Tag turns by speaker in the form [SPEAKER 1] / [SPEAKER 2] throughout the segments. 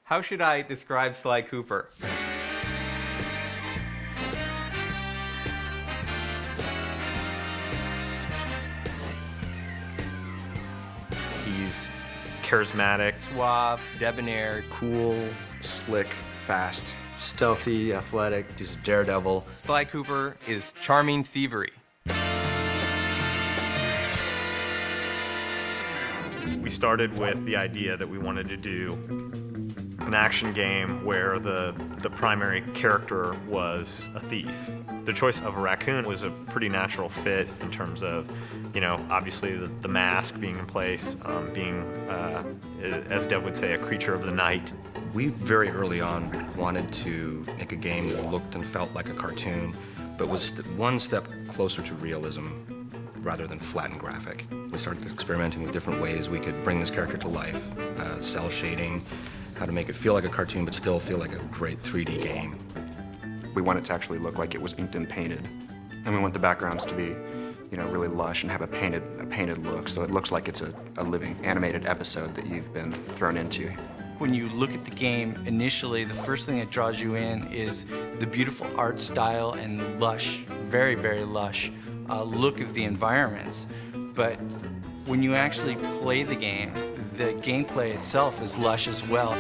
[SPEAKER 1] How should I describe Sly Cooper?
[SPEAKER 2] He's charismatic,
[SPEAKER 1] Suave, debonair,
[SPEAKER 3] Cool, slick, fast, stealthy, athletic. He's a daredevil.
[SPEAKER 1] Sly Cooper is charming thievery.
[SPEAKER 2] We started with the idea that we wanted to do an action game where the primary character was a thief. The choice of a raccoon was a pretty natural fit in terms of, you know, obviously the mask being in place, being, as Dev would say, a creature of the night.
[SPEAKER 3] We very early on wanted to make a game that looked and felt like a cartoon, but was one step closer to realism rather than flat and graphic. We started experimenting with different ways we could bring this character to life, cell shading, how to make it feel like a cartoon but still feel like a great 3D game.
[SPEAKER 4] We want it to actually look like it was inked and painted. And we want the backgrounds to be, you know, really lush and have a painted look, so it looks like it's a living animated episode that you've been thrown into.
[SPEAKER 5] When you look at the game, initially, the first thing that draws you in is the beautiful art style and lush, very, very lush look of the environments. But when you actually play the gameplay itself is lush as well.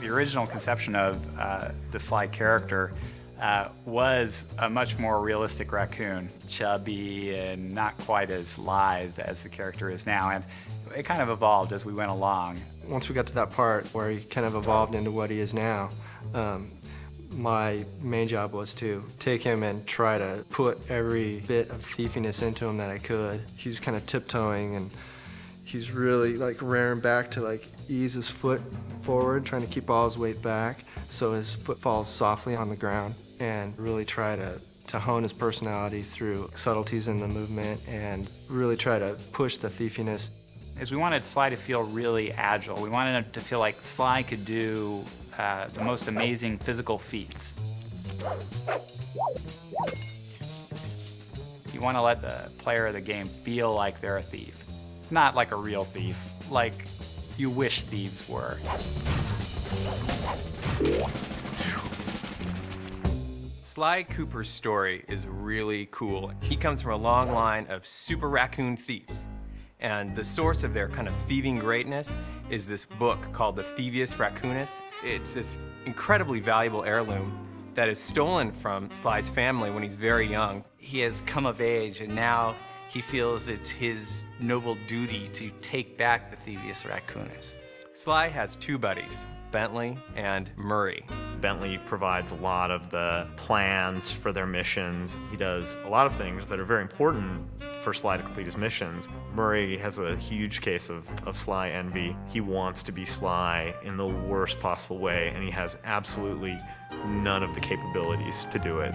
[SPEAKER 6] The original conception of the Sly character was a much more realistic raccoon, chubby and not quite as lithe as the character is now, and it kind of evolved as we went along.
[SPEAKER 7] Once we got to that part where he kind of evolved into what he is now, my main job was to take him and try to put every bit of thiefiness into him that I could. He's kind of tiptoeing and he's really like rearing back to like ease his foot forward, trying to keep all his weight back so his foot falls softly on the ground, and really try to hone his personality through subtleties in the movement and really try to push the thiefiness.
[SPEAKER 6] Is we wanted Sly to feel really agile. We wanted him to feel like Sly could do the most amazing physical feats. You want to let the player of the game feel like they're a thief. Not like a real thief, like you wish thieves were.
[SPEAKER 1] Sly Cooper's story is really cool. He comes from a long line of super raccoon thieves. And the source of their kind of thieving greatness is this book called The Thievius Raccoonus. It's this incredibly valuable heirloom that is stolen from Sly's family when he's very young.
[SPEAKER 5] He has come of age, and now he feels it's his noble duty to take back the Thievius Raccoonus.
[SPEAKER 1] Sly has two buddies, Bentley and Murray.
[SPEAKER 2] Bentley provides a lot of the plans for their missions. He does a lot of things that are very important for Sly to complete his missions. Murray has a huge case of Sly envy. He wants to be Sly in the worst possible way, and he has absolutely none of the capabilities to do it.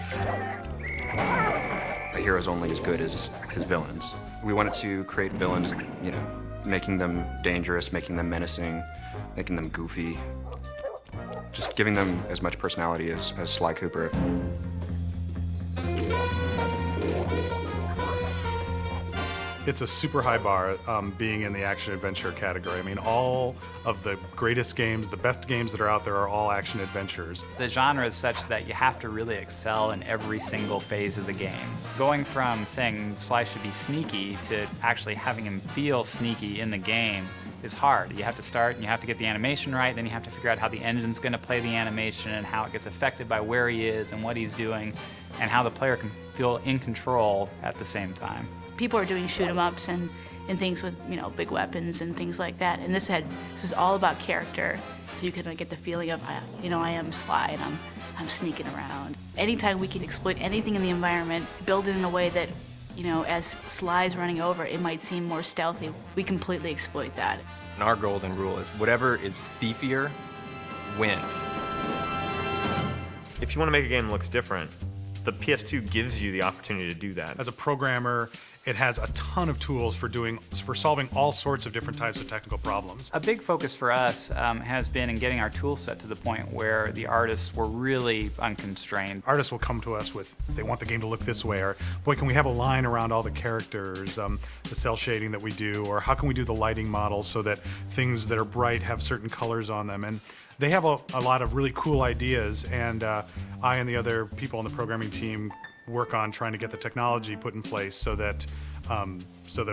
[SPEAKER 4] A hero's only as good as his villains. We wanted to create villains, you know, making them dangerous, making them menacing, making them goofy. Just giving them as much personality as Sly Cooper.
[SPEAKER 8] It's a super high bar being in the action-adventure category. I mean, all of the greatest games, the best games that are out there are all action-adventures.
[SPEAKER 6] The genre is such that you have to really excel in every single phase of the game. Going from saying Sly should be sneaky to actually having him feel sneaky in the game is hard. You have to start and you have to get the animation right, then you have to figure out how the engine's going to play the animation and how it gets affected by where he is and what he's doing and how the player can feel in control at the same time.
[SPEAKER 9] People are doing shoot-'em-ups and things with, you know, big weapons and things like that, and this is all about character, so you can get the feeling of, you know, I am Sly and I'm sneaking around. Anytime we can exploit anything in the environment, build it in a way that, you know, as Sly's running over, it might seem more stealthy. We completely exploit that.
[SPEAKER 1] And our golden rule is whatever is thiefier wins.
[SPEAKER 2] If you want to make a game that looks different, The PS2 gives you the opportunity to do that.
[SPEAKER 8] As a programmer, it has a ton of tools for solving all sorts of different types of technical problems.
[SPEAKER 6] A big focus for us has been in getting our tool set to the point where the artists were really unconstrained.
[SPEAKER 8] Artists will come to us with, they want the game to look this way, or boy, can we have a line around all the characters, the cell shading that we do, or how can we do the lighting models so that things that are bright have certain colors on them. And they have a lot of really cool ideas, and I and the other people on the programming team work on trying to get the technology put in place so that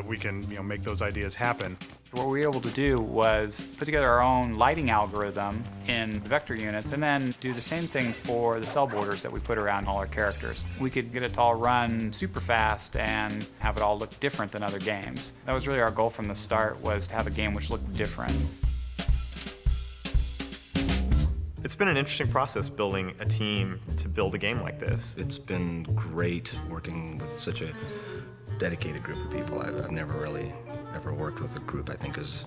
[SPEAKER 8] we can make those ideas happen.
[SPEAKER 6] What we were able to do was put together our own lighting algorithm in vector units and then do the same thing for the cell borders that we put around all our characters. We could get it to all run super fast and have it all look different than other games. That was really our goal from the start, was to have a game which looked different.
[SPEAKER 2] It's been an interesting process building a team to build a game like this.
[SPEAKER 3] It's been great working with such a dedicated group of people. I've never really ever worked with a group I think as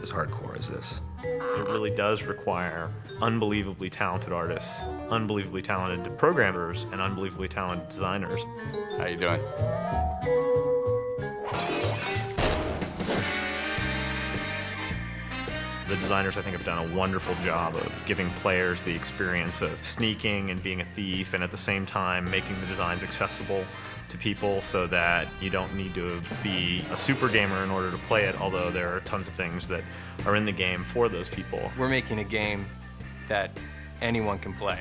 [SPEAKER 3] hardcore as this.
[SPEAKER 2] It really does require unbelievably talented artists, unbelievably talented programmers, and unbelievably talented designers.
[SPEAKER 4] How you doing?
[SPEAKER 2] The designers, I think, have done a wonderful job of giving players the experience of sneaking and being a thief, and at the same time making the designs accessible to people so that you don't need to be a super gamer in order to play it, although there are tons of things that are in the game for those people.
[SPEAKER 1] We're making a game that anyone can play.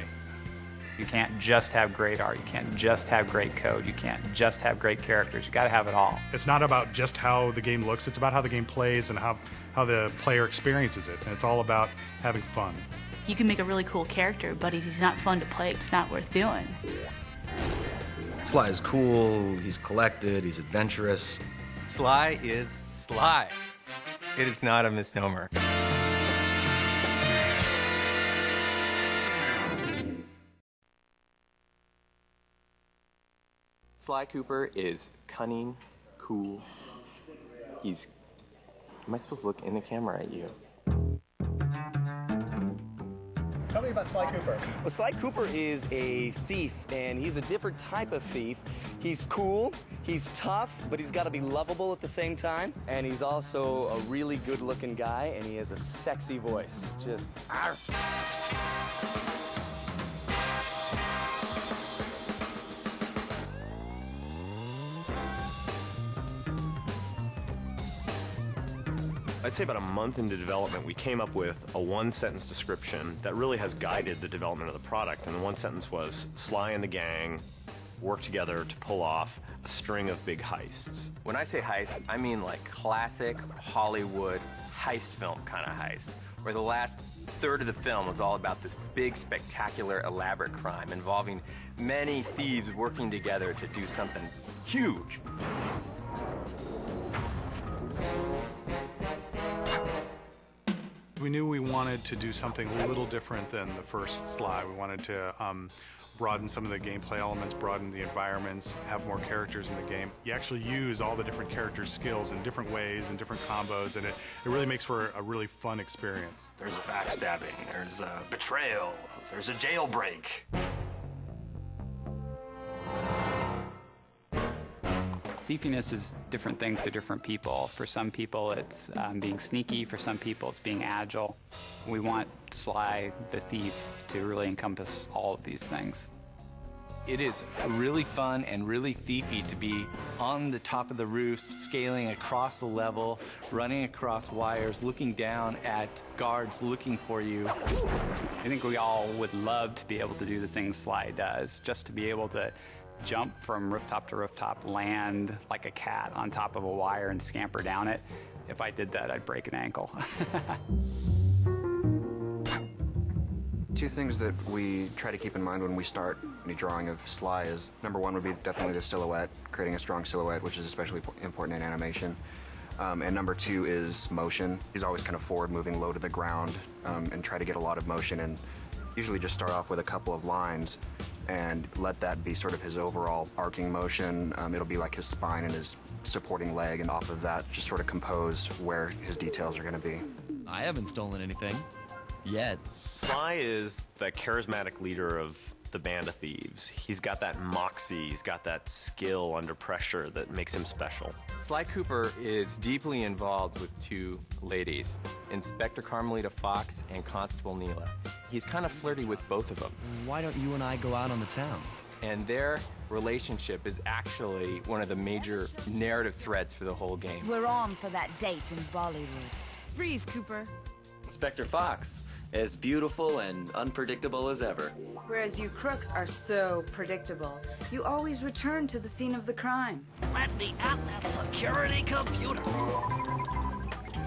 [SPEAKER 6] You can't just have great art, you can't just have great code, you can't just have great characters, you gotta have it all.
[SPEAKER 8] It's not about just how the game looks, it's about how the game plays and how the player experiences it. And it's all about having fun.
[SPEAKER 9] You can make a really cool character, but if he's not fun to play, it's not worth doing.
[SPEAKER 3] Sly is cool, he's collected, he's adventurous.
[SPEAKER 1] Sly is Sly. It is not a misnomer. Sly Cooper is cunning, cool. Am I supposed to look in the camera at you?
[SPEAKER 10] Tell me about Sly Cooper.
[SPEAKER 11] Well, Sly Cooper is a thief, and he's a different type of thief. He's cool, he's tough, but he's got to be lovable at the same time. And he's also a really good-looking guy, and he has a sexy voice. Just, arr.
[SPEAKER 2] I'd say about a month into development, we came up with a one-sentence description that really has guided the development of the product. And the one sentence was, Sly and the gang work together to pull off a string of big heists.
[SPEAKER 1] When I say heist, I mean like classic Hollywood heist film kind of heist, where the last third of the film was all about this big, spectacular, elaborate crime involving many thieves working together to do something huge.
[SPEAKER 8] We knew we wanted to do something a little different than the first Sly. We wanted to broaden some of the gameplay elements, broaden the environments, have more characters in the game. You actually use all the different characters' skills in different ways and different combos, and it really makes for a really fun experience.
[SPEAKER 3] There's a backstabbing, there's a betrayal, there's a jailbreak.
[SPEAKER 6] Thiefiness is different things to different people. For some people, it's being sneaky. For some people, it's being agile. We want Sly the Thief to really encompass all of these things.
[SPEAKER 5] It is really fun and really thiefy to be on the top of the roof, scaling across the level, running across wires, looking down at guards looking for you.
[SPEAKER 6] I think we all would love to be able to do the things Sly does, just to be able to jump from rooftop to rooftop, land like a cat on top of a wire and scamper down it. If I did that, I'd break an ankle.
[SPEAKER 4] Two things that we try to keep in mind when we start any drawing of Sly is, number one would be definitely the silhouette, creating a strong silhouette, which is especially important in animation. And number two is motion. He's always kind of forward moving, low to the ground, and try to get a lot of motion, and usually just start off with a couple of lines and let that be sort of his overall arcing motion. It'll be like his spine and his supporting leg, and off of that just sort of compose where his details are going to be.
[SPEAKER 10] I haven't stolen anything. Yet.
[SPEAKER 2] Sly is the charismatic leader of the band of thieves. He's got that moxie, he's got that skill under pressure that makes him special.
[SPEAKER 1] Sly Cooper is deeply involved with two ladies, Inspector Carmelita Fox and Constable Neela. He's kind of flirty with both of them.
[SPEAKER 11] Why don't you and I go out on the town?
[SPEAKER 1] And their relationship is actually one of the major narrative threads for the whole game.
[SPEAKER 12] We're on for that date in Bollywood. Freeze, Cooper.
[SPEAKER 13] Inspector Fox, as beautiful and unpredictable as ever.
[SPEAKER 12] Whereas you crooks are so predictable. You always return to the scene of the crime.
[SPEAKER 14] Let me at that security computer.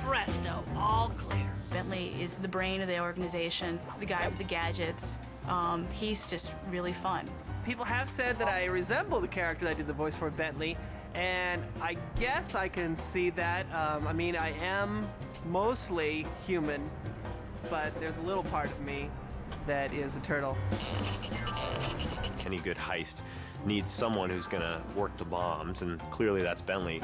[SPEAKER 14] Presto, all clear.
[SPEAKER 9] Bentley is the brain of the organization, the guy with the gadgets. He's just really fun.
[SPEAKER 15] People have said that I resemble the character that I did the voice for, Bentley, and I guess I can see that. I mean, I am mostly human, but there's a little part of me that is a turtle.
[SPEAKER 2] Any good heist needs someone who's gonna work the bombs, and clearly that's Bentley.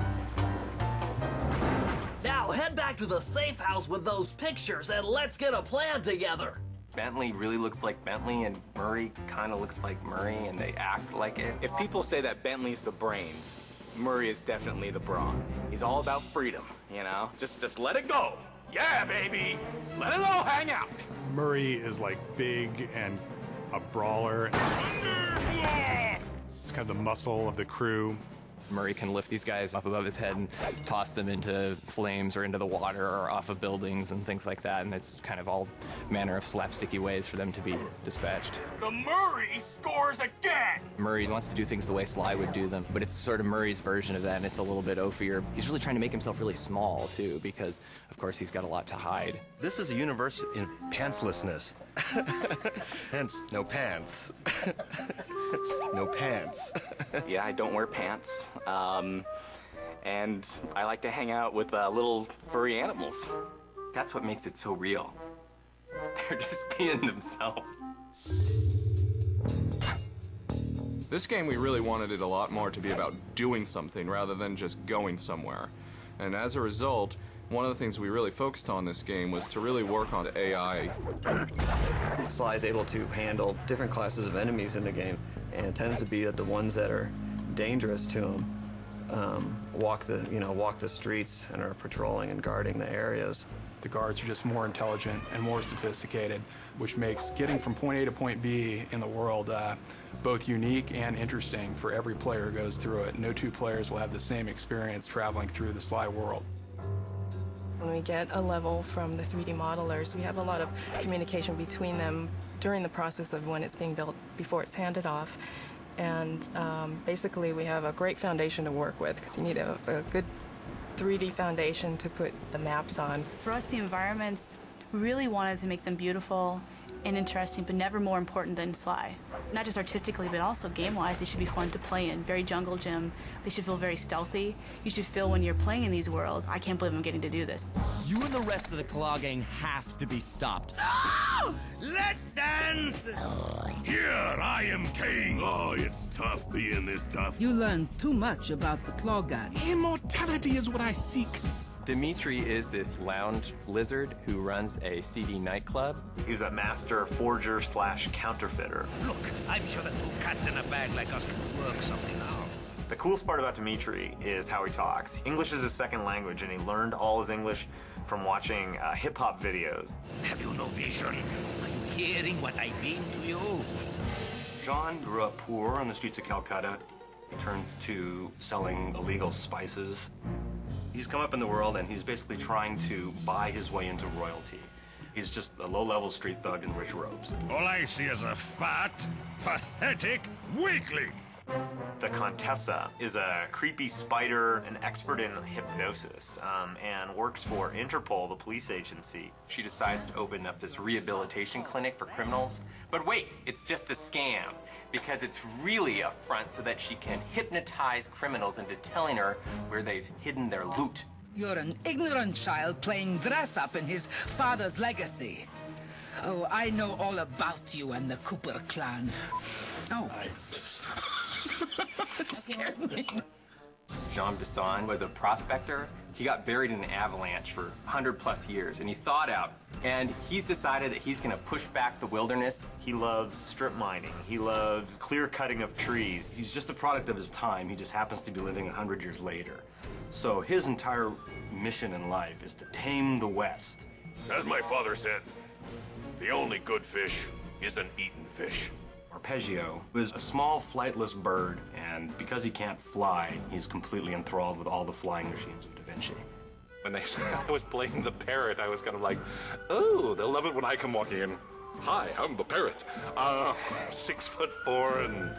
[SPEAKER 14] Now head back to the safe house with those pictures and let's get a plan together.
[SPEAKER 1] Bentley really looks like Bentley, and Murray kind of looks like Murray, and they act like it. If people say that Bentley's the brains, Murray is definitely the brawn. He's all about freedom, you know? Just let it go. Yeah, baby! Let it all hang out!
[SPEAKER 8] Murray is like big and a brawler. It's kind of the muscle of the crew.
[SPEAKER 1] Murray can lift these guys up above his head and toss them into flames or into the water or off of buildings and things like that, and it's kind of all manner of slapsticky ways for them to be dispatched.
[SPEAKER 14] The Murray scores again!
[SPEAKER 1] Murray wants to do things the way Sly would do them, but it's sort of Murray's version of that, and it's a little bit oafier. He's really trying to make himself really small, too, because, of course, he's got a lot to hide.
[SPEAKER 3] This is a universe in pantslessness. Hence, no pants. No pants.
[SPEAKER 13] Yeah, I don't wear pants. And I like to hang out with little furry animals.
[SPEAKER 1] That's what makes it so real. They're just being themselves.
[SPEAKER 4] This game, we really wanted it a lot more to be about doing something rather than just going somewhere. And as a result, one of the things we really focused on this game was to really work on the AI.
[SPEAKER 16] Sly is able to handle different classes of enemies in the game, and it tends to be that the ones that are dangerous to him walk the streets and are patrolling and guarding the areas.
[SPEAKER 17] The guards are just more intelligent and more sophisticated, which makes getting from point A to point B in the world both unique and interesting for every player who goes through it. No two players will have the same experience traveling through the Sly world.
[SPEAKER 18] When we get a level from the 3D modelers, we have a lot of communication between them during the process of when it's being built before it's handed off. And basically we have a great foundation to work with because you need a good 3D foundation to put the maps on.
[SPEAKER 9] For us, the environments, we really wanted to make them beautiful and interesting, but never more important than Sly. Not just artistically, but also game-wise, they should be fun to play in. Very jungle gym. They should feel very stealthy. You should feel when you're playing in these worlds, I can't believe I'm getting to do this.
[SPEAKER 14] You and the rest of the Claw Gang have to be stopped. No! Let's dance!
[SPEAKER 19] Here, I am king. Oh, it's tough being this tough.
[SPEAKER 20] You learn too much about the Claw Gang.
[SPEAKER 19] Immortality is what I seek.
[SPEAKER 1] Dimitri is this lounge lizard who runs a seedy nightclub.
[SPEAKER 2] He's a master forger / counterfeiter.
[SPEAKER 19] Look, I'm sure that two cats in a bag like us can work something out.
[SPEAKER 2] The coolest part about Dimitri is how he talks. English is his second language, and he learned all his English from watching hip-hop videos.
[SPEAKER 19] Have you no vision? Are you hearing what I mean to you?
[SPEAKER 3] John grew up poor on the streets of Calcutta. He turned to selling illegal spices. He's come up in the world, and he's basically trying to buy his way into royalty. He's just a low-level street thug in rich robes.
[SPEAKER 19] All I see is a fat, pathetic weakling.
[SPEAKER 2] The Contessa is a creepy spider, an expert in hypnosis, and works for Interpol, the police agency.
[SPEAKER 1] She decides to open up this rehabilitation clinic for criminals. But wait, it's just a scam, because it's really a front so that she can hypnotize criminals into telling her where they've hidden their loot.
[SPEAKER 20] You're an ignorant child playing dress-up in his father's legacy. Oh, I know all about you and the Cooper clan. Oh. Scared me.
[SPEAKER 1] Jean Bisson was a prospector. He got buried in an avalanche for 100+ years, and he thawed out. And he's decided that he's gonna push back the wilderness.
[SPEAKER 2] He loves strip mining. He loves clear cutting of trees.
[SPEAKER 3] He's just a product of his time. He just happens to be living 100 years later. So his entire mission in life is to tame the West.
[SPEAKER 19] As my father said, the only good fish is an eaten fish.
[SPEAKER 3] Arpeggio is a small flightless bird, and because he can't fly, he's completely enthralled with all the flying machines of Da Vinci.
[SPEAKER 21] When they said I was playing the parrot, I was kind of like, oh, they'll love it when I come walking in. Hi, I'm the parrot. 6'4" and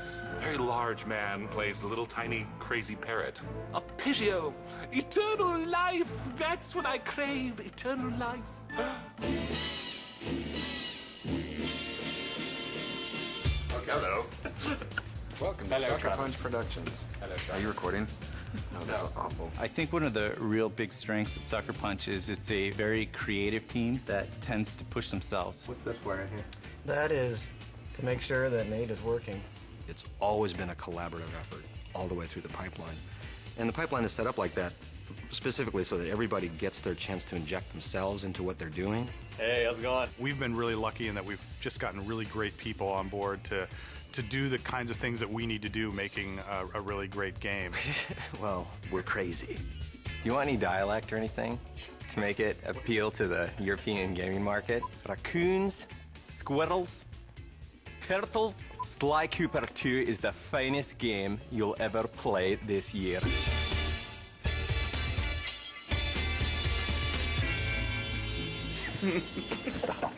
[SPEAKER 21] very large man plays a little tiny crazy parrot. Arpeggio, eternal life, that's what I crave, eternal life. Hello.
[SPEAKER 4] Welcome to Sucker Punch Productions.
[SPEAKER 21] Hello,
[SPEAKER 4] Are you recording? No, that's awful.
[SPEAKER 5] I think one of the real big strengths at Sucker Punch is it's a very creative team that tends to push themselves.
[SPEAKER 7] What's this for right here?
[SPEAKER 16] That is to make sure that Nate is working.
[SPEAKER 3] It's always been a collaborative effort all the way through the pipeline. And the pipeline is set up like that specifically so that everybody gets their chance to inject themselves into what they're doing.
[SPEAKER 11] Hey, how's it going?
[SPEAKER 8] We've been really lucky in that we've just gotten really great people on board to do the kinds of things that we need to do, making a really great game.
[SPEAKER 3] Well, we're crazy.
[SPEAKER 1] Do you want any dialect or anything to make it appeal to the European gaming market? Raccoons, squirrels, turtles. Sly Cooper 2 is the finest game you'll ever play this year.
[SPEAKER 3] Stop.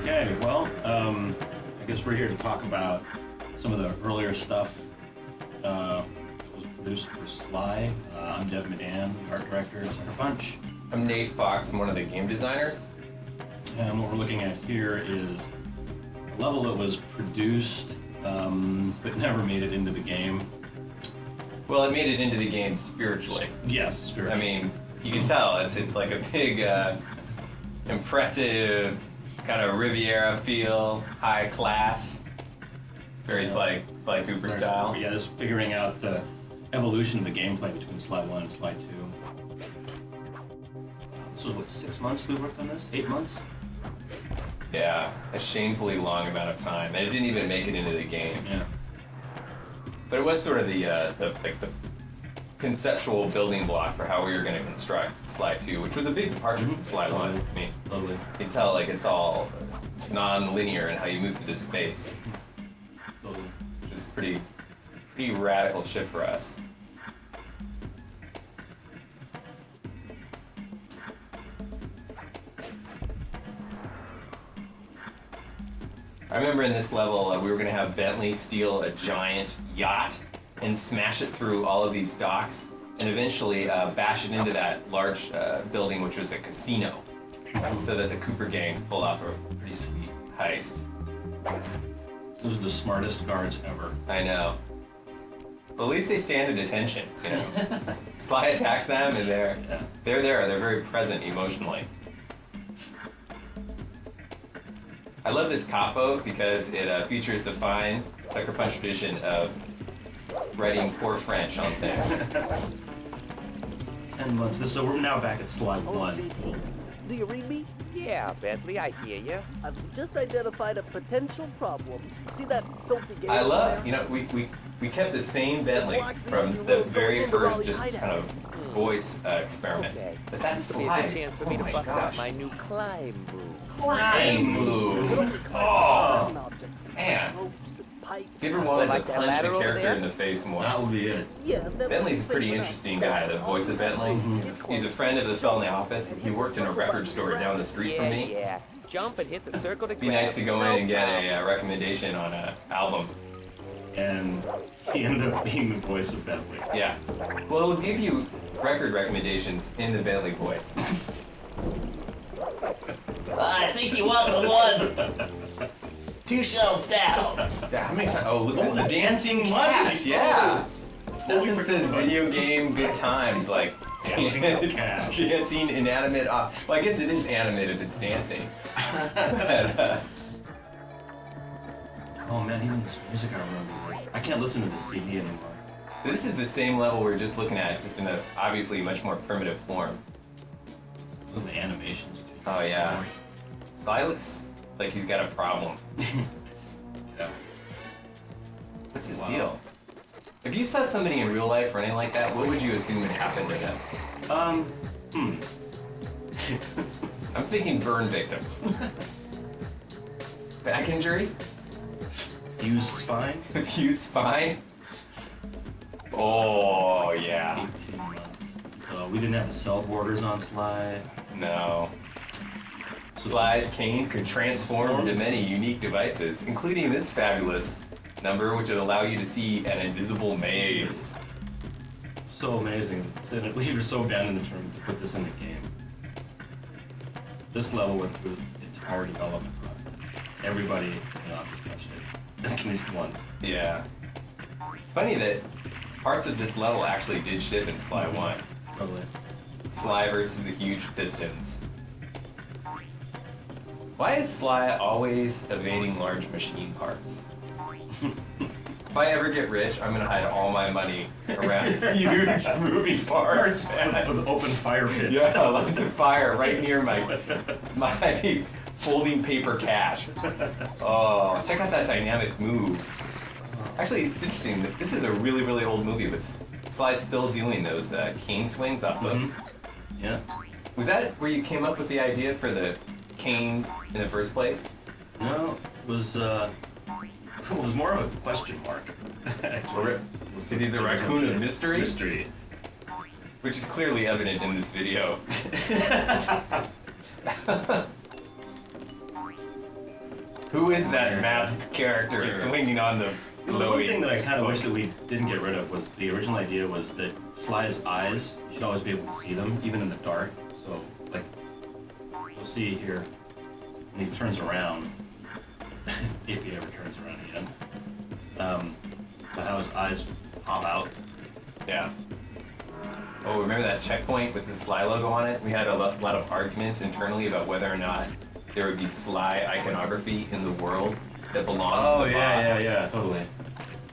[SPEAKER 22] Okay, well, I guess we're here to talk about some of the earlier stuff that was produced for Sly. I'm Dev Madan, the art director at Sucker Punch.
[SPEAKER 1] I'm Nate Fox, I'm one of the game designers.
[SPEAKER 22] And what we're looking at here is a level that was produced but never made it into the game.
[SPEAKER 1] Well, it made it into the game spiritually.
[SPEAKER 22] Yes, spiritually.
[SPEAKER 1] I mean, you can tell it's like a big, impressive, kind of Riviera feel, high class, very Sly Cooper style.
[SPEAKER 22] Yeah, just figuring out the evolution of the gameplay between Sly 1 and Sly 2. This was, what, 6 months we worked on this? 8 months?
[SPEAKER 1] Yeah, a shamefully long amount of time, and it didn't even make it into the game.
[SPEAKER 22] Yeah.
[SPEAKER 1] But it was sort of the conceptual building block for how we were going to construct Sly 2, which was a big departure from Sly 1. I mean,
[SPEAKER 22] totally.
[SPEAKER 1] You can tell like it's all non-linear in how you move through this space.
[SPEAKER 22] Totally.
[SPEAKER 1] Which is pretty radical shift for us. I remember in this level, we were going to have Bentley steal a giant yacht and smash it through all of these docks and eventually bash it into that large building, which was a casino, so that the Cooper gang could pull off a pretty sweet heist.
[SPEAKER 22] Those are the smartest guards ever.
[SPEAKER 1] I know. But at least they stand at attention, you know. Sly attacks them and they're there, they're very present emotionally. I love this cop boat because it features the fine Sucker Punch tradition of writing poor French on things.
[SPEAKER 22] 10 months. So we're now back at Sly 1.
[SPEAKER 23] JT, do you read me?
[SPEAKER 24] Yeah, Bentley, I hear you.
[SPEAKER 23] I've just identified a potential problem. See that filthy game?
[SPEAKER 1] I love, you know, we kept the same Bentley from the very first just kind of voice experiment.
[SPEAKER 24] Okay.
[SPEAKER 1] But that's
[SPEAKER 24] This will be
[SPEAKER 1] Sly.
[SPEAKER 24] a good chance for me
[SPEAKER 1] Oh
[SPEAKER 24] to
[SPEAKER 1] my
[SPEAKER 24] bust out
[SPEAKER 1] gosh.
[SPEAKER 24] my new climb move.
[SPEAKER 1] Climb move. Oh, man. If you ever wanted
[SPEAKER 24] Like
[SPEAKER 1] to
[SPEAKER 24] that
[SPEAKER 1] punch
[SPEAKER 24] ladder
[SPEAKER 1] a
[SPEAKER 24] over
[SPEAKER 1] character
[SPEAKER 24] there?
[SPEAKER 1] in the face more,
[SPEAKER 22] That would be it.
[SPEAKER 23] Yeah,
[SPEAKER 1] Bentley's a pretty interesting guy, the voice of Bentley. He's a friend of the fellow in the office. He worked in a record store down the street from me.
[SPEAKER 24] Yeah. Jump and hit the circle to
[SPEAKER 1] Be nice to go in and get a recommendation on an album.
[SPEAKER 22] And he ended up being the voice of Bentley.
[SPEAKER 1] Yeah. Well, it'll give you record recommendations in the Bentley voice.
[SPEAKER 24] I think you want the one.
[SPEAKER 1] 2 shelves down. Yeah, how many times? Oh, look at the dancing cash. Yeah. Nothing says video game good times like dancing inanimate. Well, I guess it is animate if it's dancing. But,
[SPEAKER 22] oh man, even this music I remember. I can't listen to this CD anymore.
[SPEAKER 1] so this is the same level we're just looking at, just in a obviously much more primitive form.
[SPEAKER 22] Look at the animations.
[SPEAKER 1] Oh yeah. Sly looks like he's got a problem.
[SPEAKER 22] Yeah.
[SPEAKER 1] What's his deal? If you saw somebody in real life running like that, what would you assume would happen to them? I'm thinking burn victim. Back injury?
[SPEAKER 22] Fused spine?
[SPEAKER 1] Fused spine? Oh, yeah.
[SPEAKER 22] 18 months. We didn't have the cell borders on Sly.
[SPEAKER 1] No. Sly's cane could transform into many unique devices, including this fabulous number, which would allow you to see an invisible maze.
[SPEAKER 22] So amazing. We were so abandoned in terms to put this in the game. This level went through the entire development process. Everybody in the office touched it, at least once.
[SPEAKER 1] Yeah. It's funny that parts of this level actually did ship in Sly 1.
[SPEAKER 22] Probably.
[SPEAKER 1] Sly versus the huge pistons. Why is Sly always evading large machine parts? If I ever get rich, I'm gonna hide all my money around huge moving parts.
[SPEAKER 22] With open fire pits.
[SPEAKER 1] Yeah, lots of fire right near my folding paper cache. Oh, check out that dynamic move. Actually, it's interesting. This is a really, really old movie, but Sly's still doing those cane swings off hooks.
[SPEAKER 22] Yeah.
[SPEAKER 1] Was that where you came up with the idea for the cane in the first place?
[SPEAKER 22] No, it was more of a question mark.
[SPEAKER 1] Because he's a raccoon of mystery?
[SPEAKER 22] Mystery.
[SPEAKER 1] Which is clearly evident in this video. Who is that masked character swinging on the
[SPEAKER 22] The one thing that I kind of wish that we didn't get rid of was the original idea was that Sly's eyes, you should always be able to see them, even in the dark. So, like, you'll see here, when he turns around, if he ever turns around again, but how his eyes pop out.
[SPEAKER 1] Yeah. Oh, remember that checkpoint with the Sly logo on it? We had a lot of arguments internally about whether or not there would be Sly iconography in the world that belonged to the boss.
[SPEAKER 22] Yeah, totally.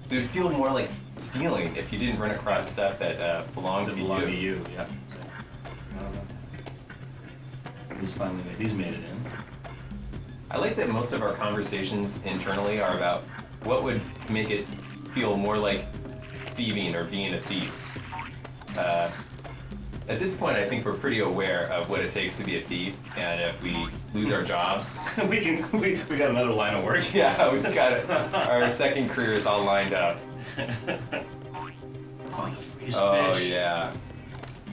[SPEAKER 1] It would feel more like stealing if you didn't run across stuff that belonged to you.
[SPEAKER 22] Yeah. These made it in.
[SPEAKER 1] I like that most of our conversations internally are about what would make it feel more like thieving or being a thief. At this point, I think we're pretty aware of what it takes to be a thief, and if we lose our jobs,
[SPEAKER 22] we got another line of work.
[SPEAKER 1] Yeah, we've got it. Our second career is all lined up.
[SPEAKER 22] Oh, the freeze
[SPEAKER 1] Oh
[SPEAKER 22] fish.
[SPEAKER 1] yeah.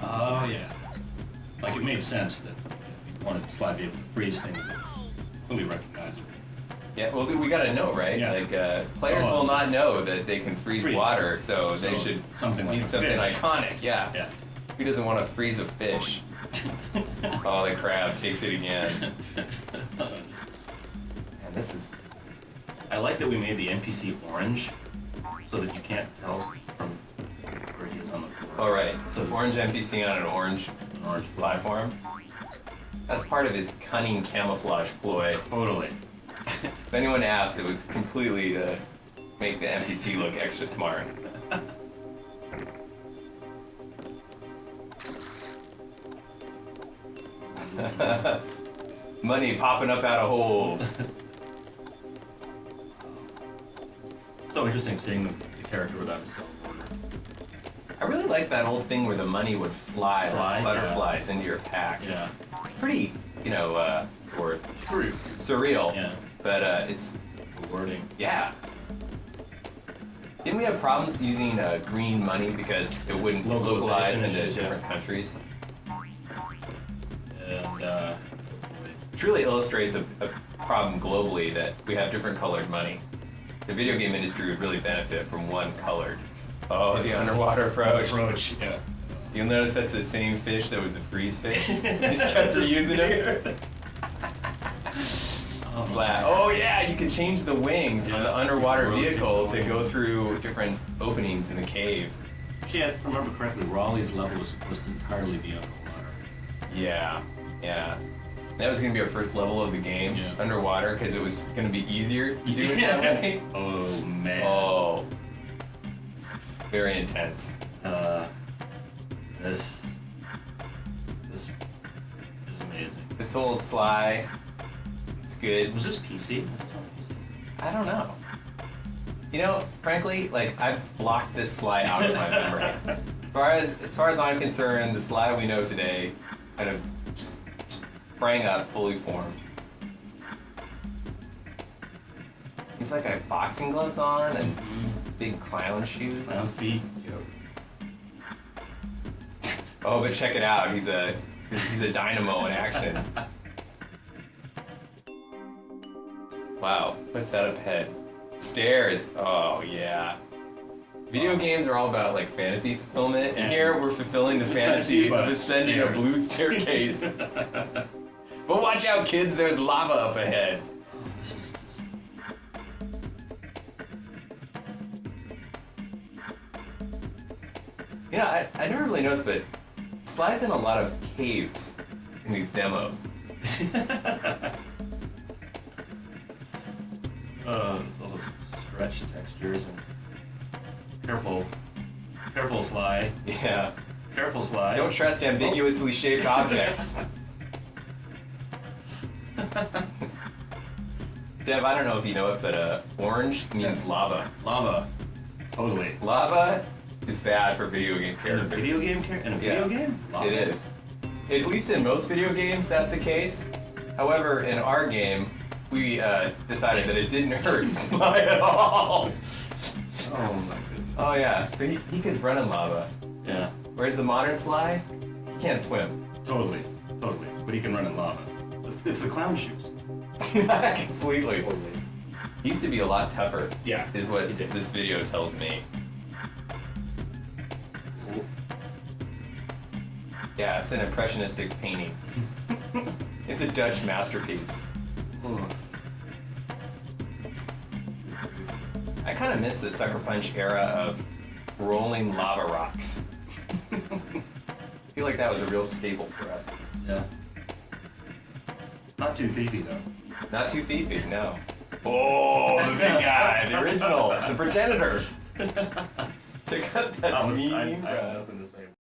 [SPEAKER 22] Oh yeah. Like it made sense that you wanted Sly to be able to freeze things that will be recognizable.
[SPEAKER 1] Yeah, well, we gotta know, right?
[SPEAKER 22] Yeah.
[SPEAKER 1] Like, players will not know that they can freeze water, so they
[SPEAKER 22] So,
[SPEAKER 1] should
[SPEAKER 22] something like
[SPEAKER 1] need
[SPEAKER 22] a
[SPEAKER 1] something
[SPEAKER 22] fish.
[SPEAKER 1] iconic. Yeah.
[SPEAKER 22] Yeah.
[SPEAKER 1] Who doesn't want to freeze a fish? Oh, the crab takes it again. And this is.
[SPEAKER 22] I like that we made the NPC orange, so that you can't tell from where he is on the floor.
[SPEAKER 1] All right. So orange NPC on an orange platform. That's part of his cunning camouflage ploy.
[SPEAKER 22] Totally.
[SPEAKER 1] If anyone asked, it was completely to make the NPC look extra smart. Money popping up out of holes.
[SPEAKER 22] So interesting seeing the character without a cell border.
[SPEAKER 1] I really like that old thing where the money would fly like
[SPEAKER 22] Fly,
[SPEAKER 1] butterflies into your pack.
[SPEAKER 22] Yeah.
[SPEAKER 1] It's pretty, sort of surreal.
[SPEAKER 22] Yeah.
[SPEAKER 1] But it's
[SPEAKER 22] rewarding.
[SPEAKER 1] Yeah. Didn't we have problems using green money because it wouldn't localize into
[SPEAKER 22] issues,
[SPEAKER 1] different countries?
[SPEAKER 22] And
[SPEAKER 1] Which really illustrates a problem globally that we have different colored money. The video game industry would really benefit from one colored. Oh, the underwater approach.
[SPEAKER 22] Yeah.
[SPEAKER 1] You'll notice that's the same fish that was the freeze fish. Just kept reusing them. Sly. Oh yeah, you can change the wings on the underwater vehicle to go through different openings in the cave.
[SPEAKER 22] Actually, if I remember correctly, Raleigh's level was supposed to entirely be underwater.
[SPEAKER 1] Yeah, yeah. That was going to be our first level of the game, underwater, because it was going to be easier to do it that way.
[SPEAKER 22] Oh, man.
[SPEAKER 1] Oh. Very intense.
[SPEAKER 22] This is amazing.
[SPEAKER 1] This old Sly, it's good.
[SPEAKER 22] Was this PC? Was this on PC?
[SPEAKER 1] I don't know. You know, frankly, like, I've blocked this Sly out of my memory. As far as I'm concerned, the Sly we know today kind of sprang up, fully formed. He's like got boxing gloves on and big clown shoes.
[SPEAKER 22] Clown feet.
[SPEAKER 1] Oh, but check it out. He's a dynamo in action. Wow, what's that up ahead? Stairs. Oh yeah. Video games are all about like fantasy fulfillment, and here we're fulfilling the fantasy of ascending a blue staircase. But watch out, kids! There's lava up ahead. Yeah, I never really noticed, but Sly's in a lot of caves in these demos.
[SPEAKER 22] All those stretch textures and careful, Sly.
[SPEAKER 1] Yeah.
[SPEAKER 22] Careful, Sly.
[SPEAKER 1] Don't trust ambiguously shaped objects. Dev, I don't know if you know it, but orange means lava.
[SPEAKER 22] Lava. Totally.
[SPEAKER 1] Lava is bad for video game characters.
[SPEAKER 22] In a video game? Lava.
[SPEAKER 1] It is. At least in most video games, that's the case. However, in our game, we decided that it didn't hurt Sly at all.
[SPEAKER 22] Oh my goodness.
[SPEAKER 1] Oh yeah, so he could run in lava.
[SPEAKER 22] Yeah.
[SPEAKER 1] Whereas the modern Sly, he can't swim.
[SPEAKER 22] Totally. But he can run in lava. It's the clown shoes.
[SPEAKER 1] Completely. He used to be a lot tougher.
[SPEAKER 22] Yeah.
[SPEAKER 1] Is what this video tells me. Yeah, it's an impressionistic painting. It's a Dutch masterpiece. I kind of miss the Sucker Punch era of rolling lava rocks. I feel like that was a real staple for us.
[SPEAKER 22] Yeah. Not too thiefy, though.
[SPEAKER 1] Not too thiefy, no. Oh, the big guy, the original, the progenitor. Check out that meme.
[SPEAKER 22] I have nothing to say.